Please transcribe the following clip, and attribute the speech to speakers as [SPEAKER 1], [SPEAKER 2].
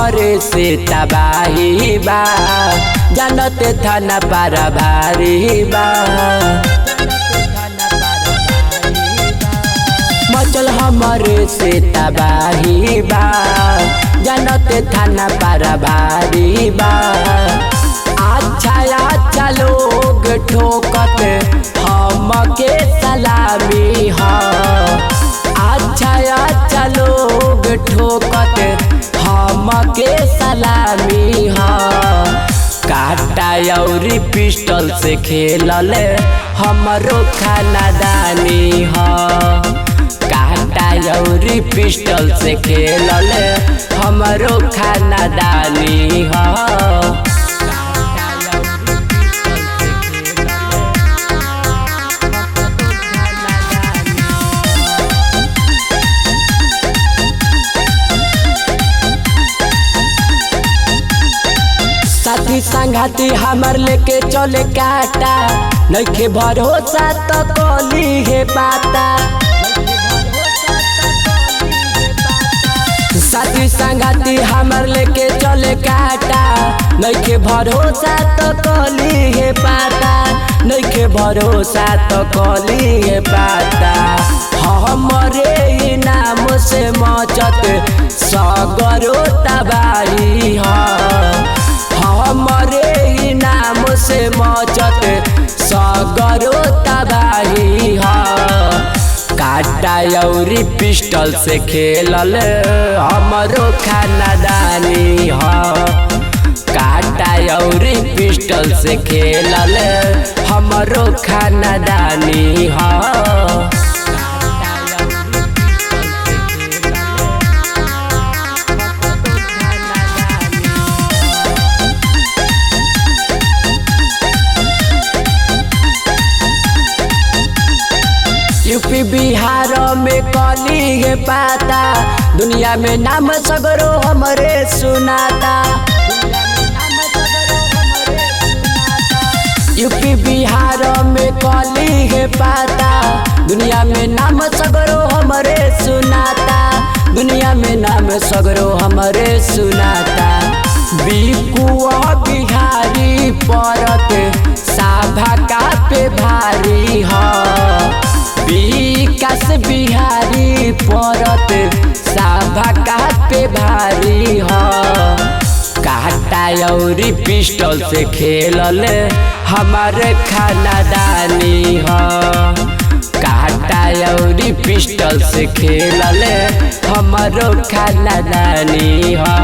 [SPEAKER 1] हमरे से तबाही बा, जानते थाना पारा भारी बा। मचल हमरे से तबाही बा, जानते थाना पारा भारी बा। अच्छा अच्छा लोग ठोकत हमके सलामी हा, अच्छा अच्छा लोग ठोकत हमके सलामी हा। काटा अउरी पिस्टल से खेलल हमरो खानदानी हा, काटा अउरी पिस्टल से खेलल हमरो खानदानी हा। साथी संगाती हमर लेके चले काटा, नइखे भरोसा तो कली है बाता। साथी संगाती हमर लेके चले काटा, नइखे भरोसा तो कली है बाता, नइखे भरोसा तो कली है बाता। हमरे नाम से मचत सगरो तबाही हा, हमरे नाम से मचत सगरो तबाही हा। काटा अउरी पिस्टल से खेलल हमरो खानदानी हा, काटा अउरी पिस्टल से खेलल हमरो खानदानी हा। यूपी बिहार में कली है पाता, दुनिया में नाम सगरो हमरे सुनाता। यूपी बिहार में कली है पाता, दुनिया में नाम सगरो हमरे सुनाता, दुनिया में नाम सगरो हमरे सुनाता। बिकुआ बिहारी परत साभा का पे भारी हा, विकास बिहारी परत साभा का पे भारी हा। काटा अउरी पिस्टल से खेलल हमारे खानदानी हा, काटा अउरी पिस्टल से खेलल हमरो खानदानी हा।